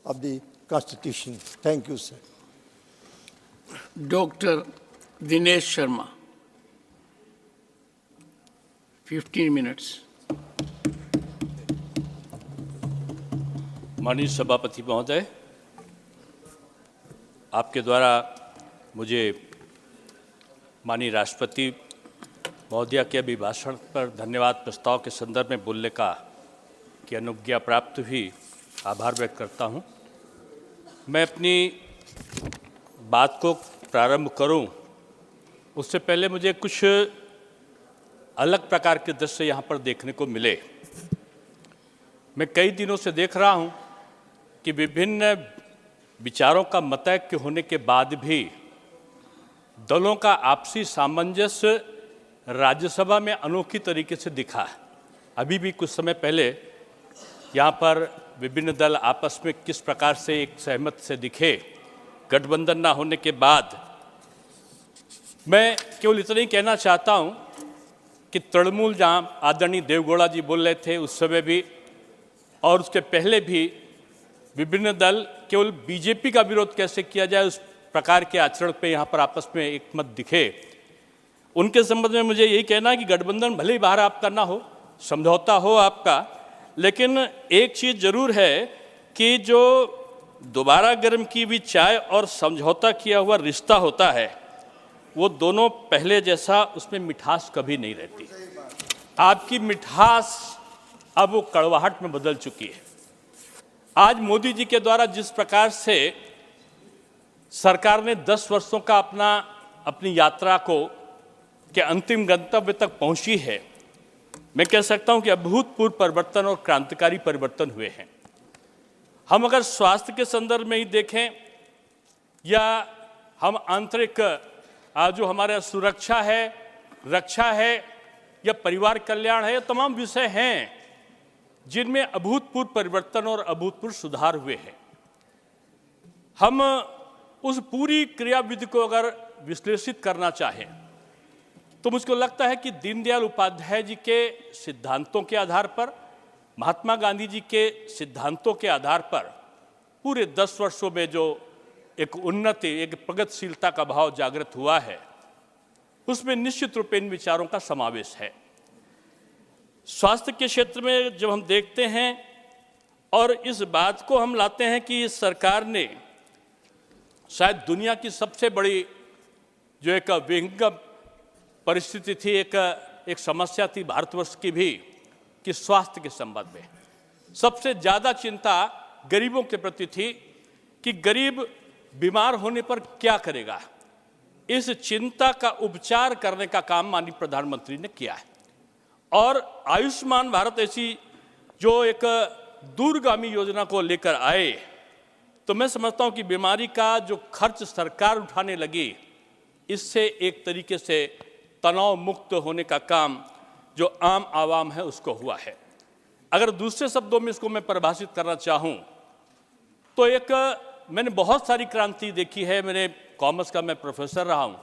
of the Constitution. Thank you, sir. Dr. Dinesh Sharma, 15 minutes. माननीय सभापति महोदय, आपके द्वारा मुझे माननीय राष्ट्रपति महोदया के अभिभाषण पर धन्यवाद प्रस्ताव के संदर्भ में बोलने की अनुज्ञा प्राप्त हुई। आभार व्यक्त करता हूं। मैं अपनी बात को प्रारंभ करूं उससे पहले मुझे कुछ अलग प्रकार के दृश्य यहाँ पर देखने को मिले। मैं कई दिनों से देख रहा हूँ कि विभिन्न विचारों का मतैक्य होने के बाद भी दलों का आपसी सामंजस्य राज्यसभा में अनोखी तरीके से दिखा। अभी भी कुछ समय पहले यहाँ पर विभिन्न दल आपस में किस प्रकार से एक सहमत से दिखे, गठबंधन ना होने के बाद। मैं केवल इतना ही कहना चाहता हूँ कि तृणमूल जहाँ आदरणीय देवगौड़ा जी बोल रहे थे उस समय भी और उसके पहले भी विभिन्न दल केवल बीजेपी का विरोध कैसे किया जाए उस प्रकार के आचरण पे यहाँ पर आपस में एक मत दिखे। उनके संबंध में मुझे यही कहना है कि गठबंधन भले ही बाहर आपका ना हो, समझौता हो आपका, लेकिन एक चीज़ जरूर है कि जो दोबारा गर्म की हुई चाय और समझौता किया हुआ रिश्ता होता है वो दोनों पहले जैसा उसमें मिठास कभी नहीं रहती। आपकी मिठास अब वो कड़वाहट में बदल चुकी है। आज मोदी जी के द्वारा जिस प्रकार से सरकार ने 10 वर्षों का अपनी यात्रा को के अंतिम गंतव्य तक पहुंची है, मैं कह सकता हूं कि अभूतपूर्व परिवर्तन और क्रांतिकारी परिवर्तन हुए हैं। हम अगर स्वास्थ्य के संदर्भ में ही देखें या हम आंतरिक जो हमारा सुरक्षा है, रक्षा है या परिवार कल्याण है, ये तमाम विषय हैं जिनमें अभूतपूर्व परिवर्तन और अभूतपूर्व सुधार हुए हैं। हम उस पूरी क्रियाविधि को अगर विश्लेषित करना चाहें तो मुझको लगता है कि दीनदयाल उपाध्याय जी के सिद्धांतों के आधार पर, महात्मा गांधी जी के सिद्धांतों के आधार पर पूरे 10 वर्षों में जो एक उन्नति, एक प्रगतिशीलता का भाव जागृत हुआ है, उसमें निश्चित रूप इन विचारों का समावेश है। स्वास्थ्य के क्षेत्र में जब हम देखते हैं और इस बात को हम लाते हैं कि इस सरकार ने शायद दुनिया की सबसे बड़ी जो एक विहंगम परिस्थिति थी, एक समस्या थी भारतवर्ष की भी, कि स्वास्थ्य के संबंध में सबसे ज़्यादा चिंता गरीबों के प्रति थी कि गरीब बीमार होने पर क्या करेगा। इस चिंता का उपचार करने का काम माननीय प्रधानमंत्री ने किया है और आयुष्मान भारत ऐसी जो एक दूरगामी योजना को लेकर आए तो मैं समझता हूं कि बीमारी का जो खर्च सरकार उठाने लगी, इससे एक तरीके से तनाव मुक्त होने का काम जो आम आवाम है उसको हुआ है। अगर दूसरे शब्दों में इसको मैं परिभाषित करना चाहूं तो मैंने बहुत सारी क्रांति देखी है। मैंने कॉमर्स का मैं प्रोफेसर रहा हूं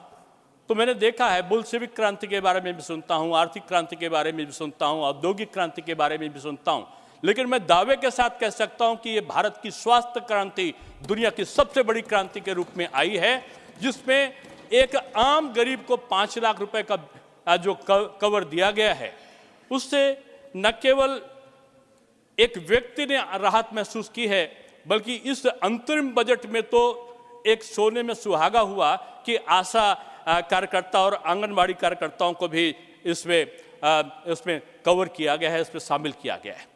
तो मैंने देखा है, बुल्शेविक क्रांति के बारे में भी सुनता हूं, आर्थिक क्रांति के बारे में भी सुनता हूं, औद्योगिक क्रांति के बारे में भी सुनता हूं, लेकिन मैं दावे के साथ कह सकता हूं कि ये भारत की स्वास्थ्य क्रांति दुनिया की सबसे बड़ी क्रांति के रूप में आई है, जिसमें एक आम गरीब को 5 लाख रुपए का जो कवर दिया गया है, उससे न केवल एक व्यक्ति ने राहत महसूस की है बल्कि इस अंतरिम बजट में तो एक सोने में सुहागा हुआ कि आशा कार्यकर्ता और आंगनबाड़ी कार्यकर्ताओं को भी इसमें कवर किया गया है, इसमें शामिल किया गया है।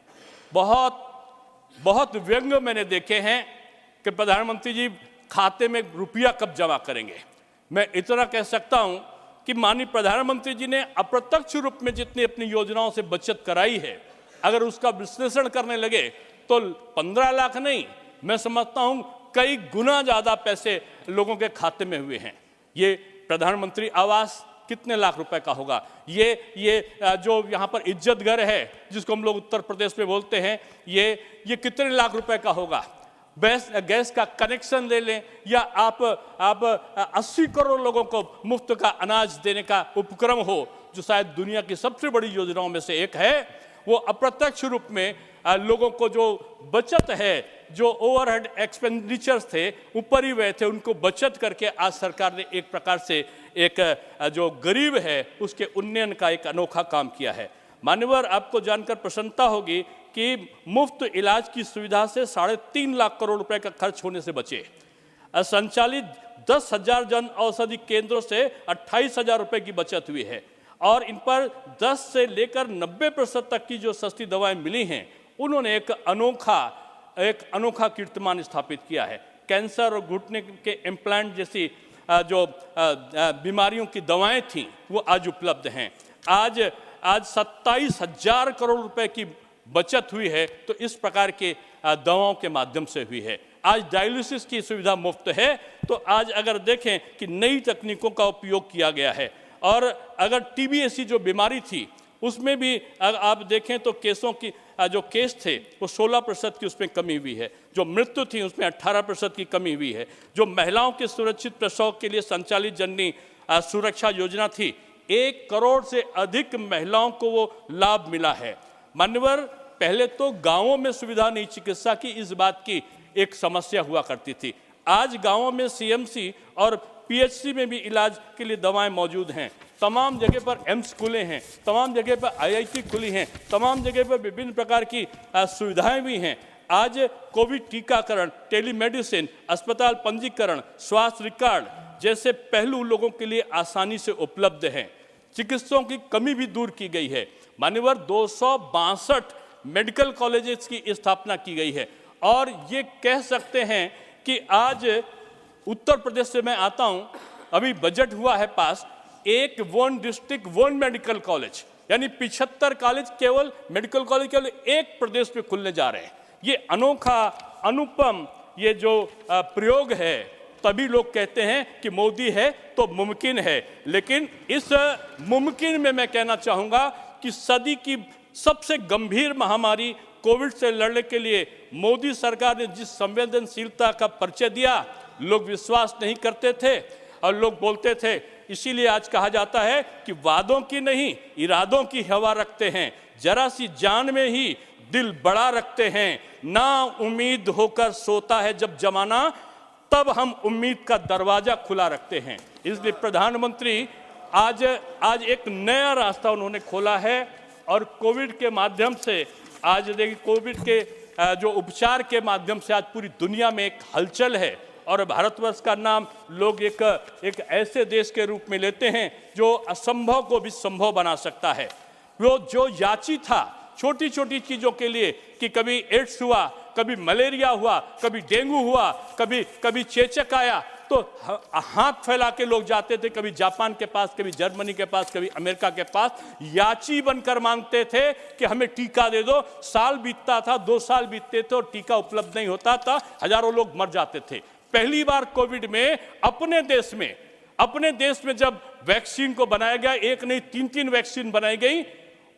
बहुत व्यंग मैंने देखे हैं कि प्रधानमंत्री जी खाते में रुपया कब जमा करेंगे। मैं इतना कह सकता हूं कि माननीय प्रधानमंत्री जी ने अप्रत्यक्ष रूप में जितनी अपनी योजनाओं से बचत कराई है, अगर उसका विश्लेषण करने लगे तो 15 लाख नहीं, मैं समझता हूं कई गुना ज्यादा पैसे लोगों के खाते में हुए हैं। ये प्रधानमंत्री आवास कितने लाख रुपए का होगा, ये जो यहाँ पर इज्जत घर है जिसको हम लोग उत्तर प्रदेश में बोलते हैं, ये कितने लाख रुपए का होगा। गैस का कनेक्शन ले लें या आप 80 करोड़ लोगों को मुफ्त का अनाज देने का उपक्रम हो, जो शायद दुनिया की सबसे बड़ी योजनाओं में से एक है, वो अप्रत्यक्ष रूप में लोगों को जो बचत है, जो ओवरहेड एक्सपेंडिचर्स थे ऊपर ही हुए थे, उनको बचत करके आज सरकार ने एक प्रकार से एक जो गरीब है उसके उन्नयन का एक अनोखा काम किया है। मान्यवर, आपको जानकर प्रसन्नता होगी कि मुफ्त इलाज की सुविधा से 3.5 लाख करोड़ रुपए का खर्च होने से बचे। संचालित 10,000 जन औषधि केंद्रों से 28,000 रुपए की बचत हुई है और इन पर 10 से लेकर 90% तक की जो सस्ती दवाएं मिली हैं, उन्होंने एक अनोखा कीर्तिमान स्थापित किया है। कैंसर और घुटने के इम्प्लांट जैसी जो बीमारियों की दवाएं थीं वो आज उपलब्ध हैं। आज 27,000 करोड़ रुपए की बचत हुई है, तो इस प्रकार के दवाओं के माध्यम से हुई है। आज डायलिसिस की सुविधा मुफ्त है, तो आज अगर देखें कि नई तकनीकों का उपयोग किया गया है। और अगर टीबी ऐसी जो बीमारी थी उसमें भी अगर आप देखें तो केसों की जो केस थे वो 16% की उसमें कमी हुई है, जो मृत्यु थी उसमें 18% की कमी हुई है। जो महिलाओं के सुरक्षित प्रसव के लिए संचालित जननी सुरक्षा योजना थी, 1 करोड़ से अधिक महिलाओं को वो लाभ मिला है। मान्यवर, पहले तो गांवों में सुविधा नहीं चिकित्सा की, इस बात की एक समस्या हुआ करती थी। आज गांवों में सीएमसी और पीएचसी में भी इलाज के लिए दवाएं मौजूद हैं। तमाम जगह पर एम्स खुले हैं, तमाम जगह पर आईआईटी खुली हैं, तमाम जगह पर विभिन्न प्रकार की सुविधाएं भी हैं। आज कोविड टीकाकरण, टेलीमेडिसिन, अस्पताल पंजीकरण, स्वास्थ्य रिकॉर्ड जैसे पहलू लोगों के लिए आसानी से उपलब्ध हैं। चिकित्सकों की कमी भी दूर की गई है। मान्यवर, 262 मेडिकल कॉलेजेस की स्थापना की गई है और ये कह सकते हैं कि आज उत्तर प्रदेश से मैं आता हूं, अभी बजट हुआ है पास, 1 डिस्ट्रिक्ट 1 मेडिकल कॉलेज, यानी 75 कॉलेज केवल मेडिकल कॉलेज केवल एक प्रदेश में खुलने जा रहे हैं। ये अनोखा, अनुपम ये जो प्रयोग है, तभी लोग कहते हैं कि मोदी है तो मुमकिन है। लेकिन इस मुमकिन में मैं कहना चाहूंगा कि सदी की सबसे गंभीर महामारी कोविड से लड़ने के लिए मोदी सरकार ने जिस संवेदनशीलता का परिचय दिया, लोग विश्वास नहीं करते थे और लोग बोलते थे। इसीलिए आज कहा जाता है कि वादों की नहीं, इरादों की हवा रखते हैं, जरा सी जान में ही दिल बड़ा रखते हैं। ना उम्मीद होकर सोता है जब जमाना, तब हम उम्मीद का दरवाजा खुला रखते हैं। इसलिए प्रधानमंत्री आज एक नया रास्ता उन्होंने खोला है और कोविड के माध्यम से आज देखिए, कोविड के जो उपचार के माध्यम से आज पूरी दुनिया में एक हलचल है और भारतवर्ष का नाम लोग एक ऐसे देश के रूप में लेते हैं जो असंभव को भी संभव बना सकता है। वो जो याची था छोटी छोटी चीजों के लिए कि कभी एड्स हुआ, कभी मलेरिया हुआ, कभी डेंगू हुआ, कभी चेचक आया, तो हाथ फैला के लोग जाते थे, कभी जापान के पास, कभी जर्मनी के पास, कभी अमेरिका के पास, याची बनकर मांगते थे कि हमें टीका दे दो। साल बीतता था, 2 साल बीतते थे और टीका उपलब्ध नहीं होता था, हजारों लोग मर जाते थे। पहली बार कोविड में अपने देश में जब वैक्सीन को बनाया गया, 1 नहीं 3 वैक्सीन बनाई गई,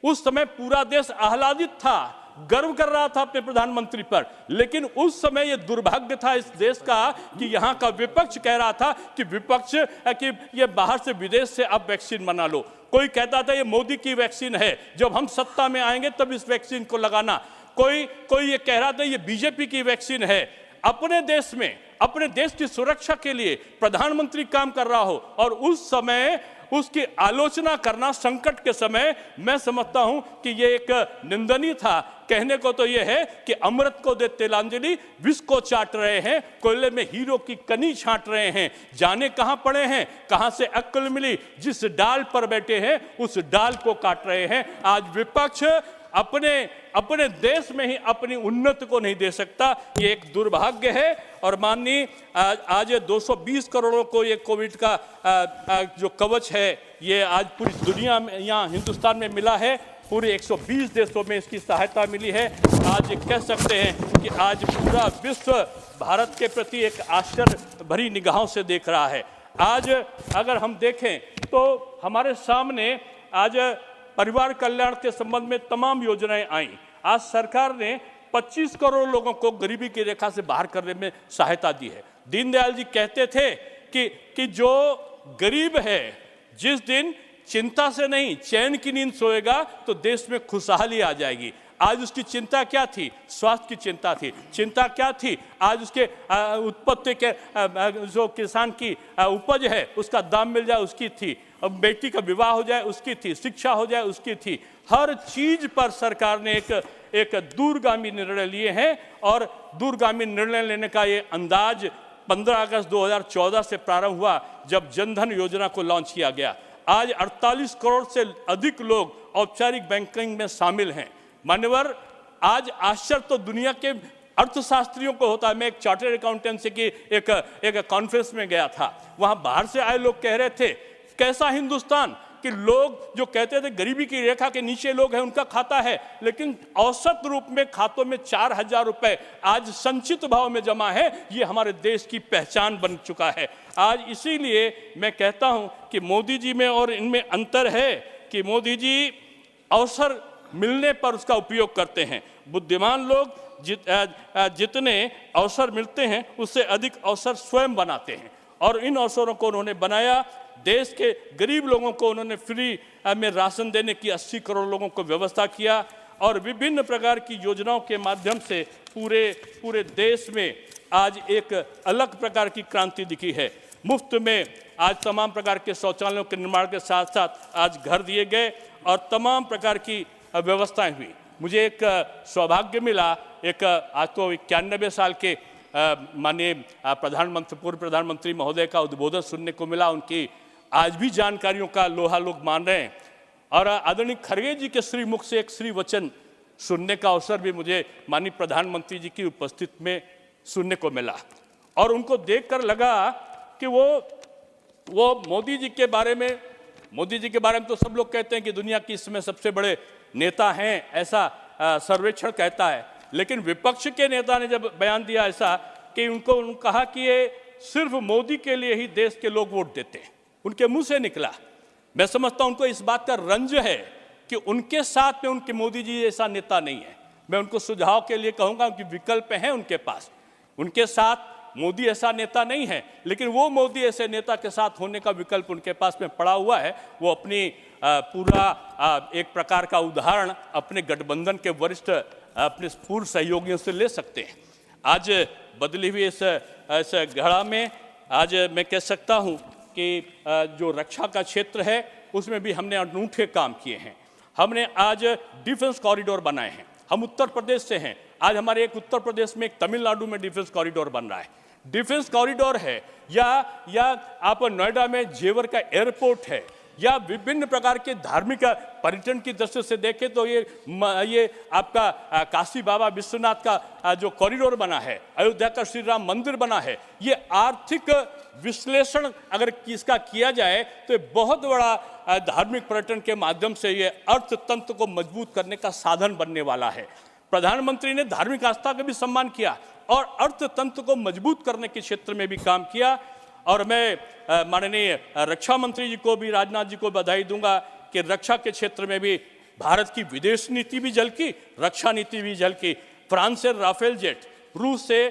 उस समय पूरा देश आह्लादित था, गर्व कर रहा था अपने प्रधानमंत्री पर। लेकिन उस समय यह दुर्भाग्य था इस देश का कि यहां का विपक्ष कह रहा था कि ये बाहर से, विदेश से आप वैक्सीन बना लो। कोई कहता था ये मोदी की वैक्सीन है, जब हम सत्ता में आएंगे तब इस वैक्सीन को लगाना। कोई ये कह रहा था ये बीजेपी की वैक्सीन है। अपने देश में, अपने देश की सुरक्षा के लिए प्रधानमंत्री काम कर रहा हो और उस समय उसकी आलोचना करना संकट के समय, मैं समझता हूं कि यह एक निंदनीय था। कहने को तो यह है कि अमृत को दे तिलांजलि, विष को चाट रहे हैं, कोयले में हीरो की कनी छांट रहे हैं। जाने कहां पड़े हैं, कहां से अक्ल मिली, जिस डाल पर बैठे हैं उस डाल को काट रहे हैं। आज विपक्ष अपने देश में ही अपनी उन्नति को नहीं दे सकता, ये एक दुर्भाग्य है। और माननीय आज 220 करोड़ों को ये कोविड का जो कवच है, ये आज पूरी दुनिया में, यहाँ हिंदुस्तान में मिला है, पूरे 120 देशों में इसकी सहायता मिली है। आज कह सकते हैं कि आज पूरा विश्व भारत के प्रति एक आश्चर्य भरी निगाहों से देख रहा है। आज अगर हम देखें तो हमारे सामने आज परिवार कल्याण के संबंध में तमाम योजनाएं आई। आज सरकार ने 25 करोड़ लोगों को गरीबी की रेखा से बाहर करने में सहायता दी है। दीनदयाल जी कहते थे कि जो गरीब है, जिस दिन चिंता से नहीं चैन की नींद सोएगा तो देश में खुशहाली आ जाएगी। आज उसकी चिंता क्या थी? स्वास्थ्य की चिंता थी। चिंता क्या थी? आज उसके उत्पत्ति के जो किसान की उपज है उसका दाम मिल जाए, उसकी थी। अब बेटी का विवाह हो जाए, उसकी थी। शिक्षा हो जाए, उसकी थी। हर चीज पर सरकार ने एक दूरगामी निर्णय लिए हैं और दूरगामी निर्णय लेने का ये अंदाज 15 अगस्त 2014 से प्रारंभ हुआ, जब जनधन योजना को लॉन्च किया गया। आज 48 करोड़ से अधिक लोग औपचारिक बैंकिंग में शामिल हैं। मान्यवर, आज आश्चर्य तो दुनिया के अर्थशास्त्रियों को होता है। मैं एक चार्टर्ड अकाउंटेंसी की एक कॉन्फ्रेंस में गया था। वहां बाहर से आए लोग कह रहे थे, कैसा हिंदुस्तान कि लोग जो कहते थे गरीबी की रेखा के नीचे लोग हैं, उनका खाता है, लेकिन औसत रूप में खातों में 4,000 रुपए आज संचित भाव में जमा है। ये हमारे देश की पहचान बन चुका है आज। इसीलिए मैं कहता हूं कि मोदी जी में और इनमें अंतर है कि मोदी जी अवसर मिलने पर उसका उपयोग करते हैं। बुद्धिमान लोग जितने अवसर मिलते हैं उससे अधिक अवसर स्वयं बनाते हैं, और इन अवसरों को उन्होंने बनाया। देश के गरीब लोगों को उन्होंने फ्री में राशन देने की 80 करोड़ लोगों को व्यवस्था किया, और विभिन्न प्रकार की योजनाओं के माध्यम से पूरे देश में आज एक अलग प्रकार की क्रांति दिखी है। मुफ्त में आज तमाम प्रकार के शौचालयों के निर्माण के साथ साथ आज घर दिए गए और तमाम प्रकार की व्यवस्थाएं हुई। मुझे एक सौभाग्य मिला, एक आज तो 91 साल के माननीय पूर्व प्रधानमंत्री महोदय का उद्बोधन सुनने को मिला। उनकी आज भी जानकारियों का लोहा लोग मान रहे हैं, और आदरणीय खड़गे जी के श्री मुख से एक श्री वचन सुनने का अवसर भी मुझे माननीय प्रधानमंत्री जी की उपस्थिति में सुनने को मिला। और उनको देखकर लगा कि वो मोदी जी के बारे में तो सब लोग कहते हैं कि दुनिया की इसमें सबसे बड़े नेता हैं, ऐसा सर्वेक्षण कहता है। लेकिन विपक्ष के नेता ने जब बयान दिया ऐसा कि उनको कहा कि ये सिर्फ मोदी के लिए ही देश के लोग वोट देते हैं, उनके मुंह से निकला। मैं समझता हूं उनको इस बात का रंज है कि उनके साथ में उनके मोदी जी ऐसा नेता नहीं है। मैं उनको सुझाव के लिए कहूंगा कि विकल्प हैं उनके पास। उनके साथ मोदी ऐसा नेता नहीं है, लेकिन वो मोदी ऐसे नेता के साथ होने का विकल्प उनके पास में पड़ा हुआ है। वो अपनी एक प्रकार का उदाहरण अपने गठबंधन के वरिष्ठ अपने पूर्व सहयोगियों से ले सकते हैं। आज बदली हुई इस घड़ा में आज मैं कह सकता हूं कि जो रक्षा का क्षेत्र है उसमें भी हमने अनूठे काम किए हैं। हमने आज डिफेंस कॉरिडोर बनाए हैं। हम उत्तर प्रदेश से हैं। आज हमारे एक उत्तर प्रदेश में, एक तमिलनाडु में डिफेंस कॉरिडोर बन रहा है। डिफेंस कॉरिडोर है या आप नोएडा में जेवर का एयरपोर्ट है, या विभिन्न प्रकार के धार्मिक पर्यटन की दृष्टि से देखें तो ये आपका काशी बाबा विश्वनाथ का जो कॉरिडोर बना है, अयोध्या का श्री राम मंदिर बना है। ये आर्थिक विश्लेषण अगर इसका किया जाए तो ये बहुत बड़ा धार्मिक पर्यटन के माध्यम से ये अर्थतंत्र को मजबूत करने का साधन बनने वाला है। प्रधानमंत्री ने धार्मिक आस्था का भी सम्मान किया और अर्थतंत्र को मजबूत करने के क्षेत्र में भी काम किया। और मैं माननीय रक्षा मंत्री जी को भी, राजनाथ जी को बधाई दूंगा कि रक्षा के क्षेत्र में भी भारत की विदेश नीति भी झलकी, रक्षा नीति भी झलकी। फ्रांस से राफेल जेट, रूस से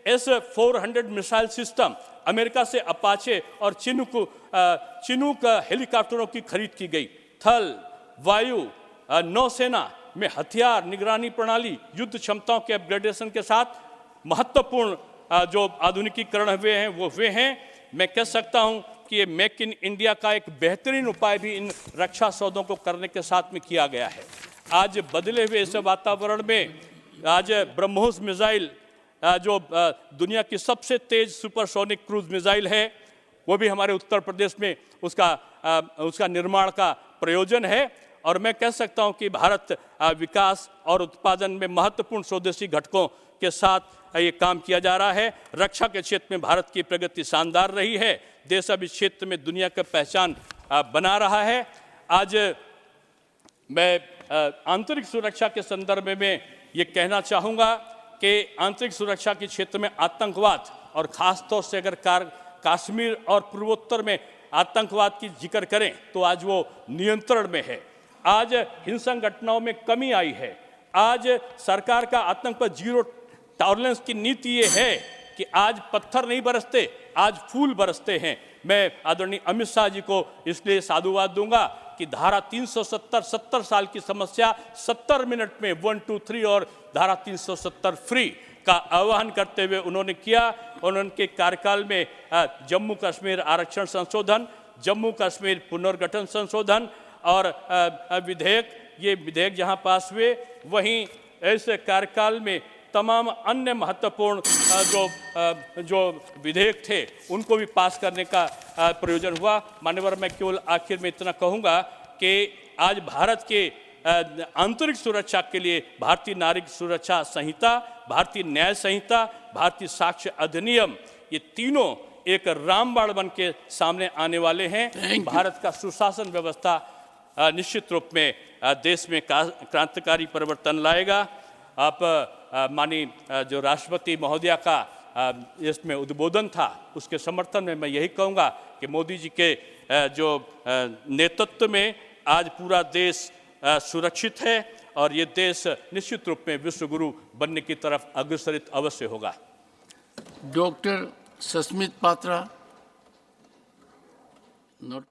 S-400 मिसाइल सिस्टम, अमेरिका से अपाचे और चिनूक हेलीकॉप्टरों की खरीद की गई। थल, वायु, नौसेना में हथियार, निगरानी प्रणाली, युद्ध क्षमताओं के अपग्रेडेशन के साथ महत्वपूर्ण जो आधुनिकीकरण हुए हैं वो हुए हैं। मैं कह सकता हूं कि ये मेक इन इंडिया का एक बेहतरीन उपाय भी इन रक्षा सौदों को करने के साथ में किया गया है। आज बदले हुए इस वातावरण में आज ब्रह्मोस मिसाइल जो दुनिया की सबसे तेज सुपरसोनिक क्रूज मिसाइल है, वो भी हमारे उत्तर प्रदेश में उसका निर्माण का प्रयोजन है। और मैं कह सकता हूं कि भारत विकास और उत्पादन में महत्वपूर्ण स्वदेशी घटकों के साथ ये काम किया जा रहा है। रक्षा के क्षेत्र में भारत की प्रगति शानदार रही है। देश अब इस क्षेत्र में दुनिया का पहचान बना रहा है। आज मैं आंतरिक सुरक्षा के संदर्भ में ये कहना चाहूँगा कि आंतरिक सुरक्षा के क्षेत्र में आतंकवाद, और ख़ास तौर से अगर कश्मीर और पूर्वोत्तर में आतंकवाद की जिक्र करें तो आज वो नियंत्रण में है। आज हिंसक घटनाओं में कमी आई है। आज सरकार का आतंक पर जीरो टॉलरेंस की नीति ये है कि आज पत्थर नहीं बरसते, आज फूल बरसते हैं। मैं आदरणीय अमित शाह जी को इसलिए साधुवाद दूंगा कि धारा 370 70 साल की समस्या 70 मिनट में 1, 2, 3 और धारा 370 फ्री का आह्वान करते हुए उन्होंने किया। उनके कार्यकाल में जम्मू कश्मीर आरक्षण संशोधन, जम्मू कश्मीर पुनर्गठन संशोधन और ये विधेयक जहां पास हुए, वहीं ऐसे कार्यकाल में तमाम अन्य महत्वपूर्ण जो विधेयक थे उनको भी पास करने का प्रयोजन हुआ। मान्यवर, मैं केवल आखिर में इतना कहूँगा कि आज भारत के आंतरिक सुरक्षा के लिए भारतीय नागरिक सुरक्षा संहिता, भारतीय न्याय संहिता, भारतीय साक्ष्य अधिनियम, ये तीनों एक रामबाण बन के सामने आने वाले हैं। भारत का सुशासन व्यवस्था निश्चित रूप में देश में क्रांतिकारी परिवर्तन लाएगा। आप माननीय जो राष्ट्रपति महोदया का इसमें उद्बोधन था, उसके समर्थन में मैं यही कहूँगा कि मोदी जी के जो नेतृत्व में आज पूरा देश सुरक्षित है और ये देश निश्चित रूप में विश्व गुरु बनने की तरफ अग्रसरित अवश्य होगा। Doctor Sasmit Patra, not